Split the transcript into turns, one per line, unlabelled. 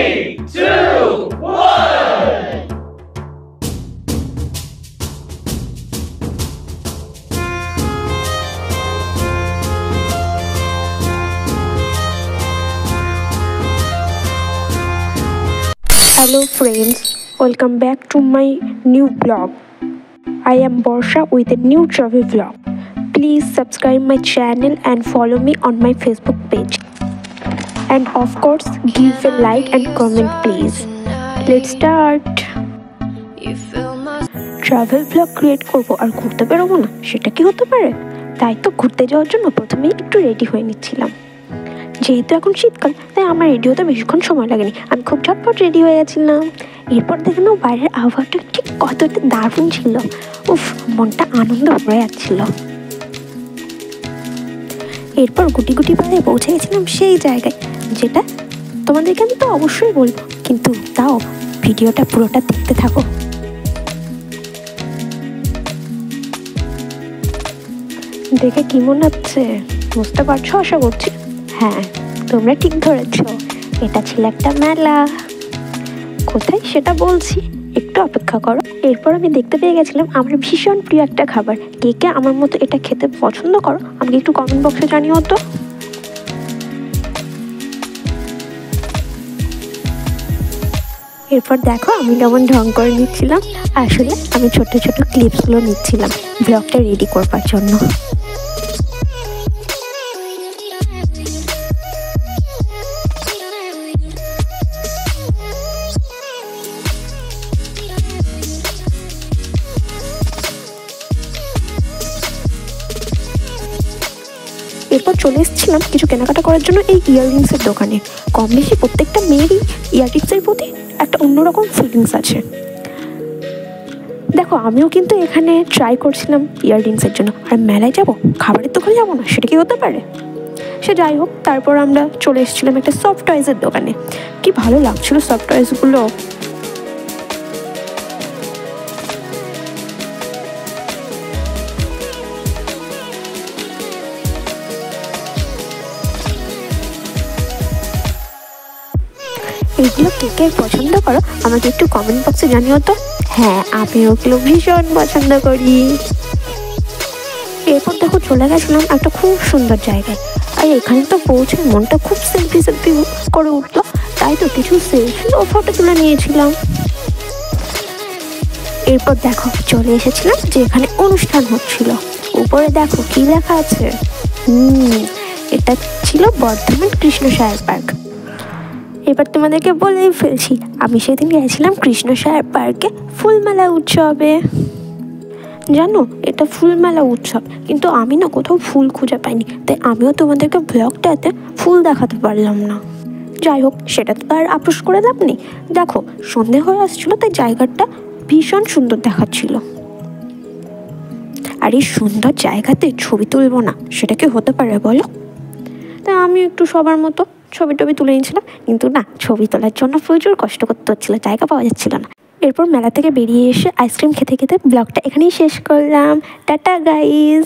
3, 2, 1.
Hello friends, welcome back to my new vlog. I am Borsha with a new travel vlog. Please subscribe my channel and follow me on my Facebook page. And of course, give a like and comment please. Let's start. Travel blog create করবো আর ঘুরতে বেরোবো না, সেটা কি হতে পারে? তাই তো ঘুরতে যাওয়ার জন্য প্রথমেই একটু রেডি হয়ে নিচ্ছিলাম। যেহেতু এখন শীতকাল, তাই আমার রেডি হতে বেশিক্ষণ সময় লাগেনি, আমি খুব ঝটপট রেডি হয়ে গেছিলাম। এরপর দেখে নাও বাইরের আবহাওয়াটা ঠিক কতটা দারুণ ছিল। উফ, মনটা আনন্দ ভরে যাচ্ছিল। এরপর গুটি গুটি পায়ে পৌঁছে গেছিলাম সেই জায়গায়, যেটা তোমাদেরকে আমি তো অবশ্যই বলবো, কিন্তু তাও ভিডিওটা পুরোটা দেখতে থাকো। দেখে কি মনে হচ্ছে বুঝতে পারছো আশা করছি? হ্যাঁ, তোমরা ঠিক ধরেছ, এটা ছিল একটা মেলা। কোথায় সেটা বলছি, একটু অপেক্ষা করো। এরপর আমি দেখতে পেয়ে গেছিলাম আমার ভীষণ প্রিয় একটা খাবার। কে কে আমার মতো এটা খেতে পছন্দ করো আমাকে একটু কমেন্ট বক্সে জানিও তো। এরপর দেখো আমি কেমন ঢং করে নিচ্ছিলাম। আসলে আমি ছোট ছোট ক্লিপসগুলো নিচ্ছিলাম ব্লগটা রেডি করবার জন্য। এরপর চলে এসেছিলাম কিছু কেনাকাটা করার জন্য এই ইয়াররিংসের দোকানে। কম বেশি প্রত্যেকটা মেয়েরই ইয়াররিংসের প্রতি একটা অন্যরকম ফিলিংস আছে। দেখো আমিও কিন্তু এখানে ট্রাই করছিলাম ইয়াররিংসের জন্য। আর মেলায় যাব, খাবারের দোকানে যাবো না, সেটা কি হতে পারে? সে যাই হোক, তারপর আমরা চলে এসেছিলাম একটা সফট টয়েসের দোকানে। কি ভালো লাগছিল সফট টয়েসগুলো। এগুলো কে কে পছন্দ করো আমাকে একটু কমেন্ট বক্সে জানিও তো। হ্যাঁ, আমি ওগুলো ভীষণ পছন্দ করি। এরপর দেখো চলে গেছিলাম একটা খুব সুন্দর জায়গায়। আর এখানে তো পৌঁছে মনটা খুব সেলফি করে উঠলো, তাই তো কিছু সেলফি ও ফটো তুলে নিয়েছিলাম। এরপর দেখো চলে এসেছিলাম যে এখানে অনুষ্ঠান হচ্ছিল। উপরে দেখো কি লেখা আছে। এটা ছিল বর্ধমান কৃষ্ণসায়র পার্ক। এবার তোমাদেরকে বলেই ফেলছি, আমি সেদিন গেছিলাম কৃষ্ণসায়র পার্কে ফুলমেলা উৎসবে। জানো, এটা ফুলমেলা উৎসব, কিন্তু আমি না কোথাও ফুল খুঁজে পাইনি, তাই আমিও তোমাদেরকে ব্লগটাতে ফুল দেখাতে পারলাম না। যাই হোক, সেটা তো আর আপোষ করে লাভ নেই। দেখো সন্ধে হয়ে আসছিলো, তাই জায়গাটা ভীষণ সুন্দর দেখাচ্ছিল। আর এই সুন্দর জায়গাতে ছবি তুলবো না, সেটা কি হতে পারে বলো? তাই আমি একটু সবার মতো ছবি টবি তুলে নিয়েছিলাম, কিন্তু না, ছবি তোলার জন্য প্রচুর কষ্ট করতে হচ্ছিলো, জায়গা পাওয়া যাচ্ছিল না। এরপর মেলা থেকে বেরিয়ে এসে আইসক্রিম খেতে খেতে ব্লগটা এখানেই শেষ করলাম। Tata guys.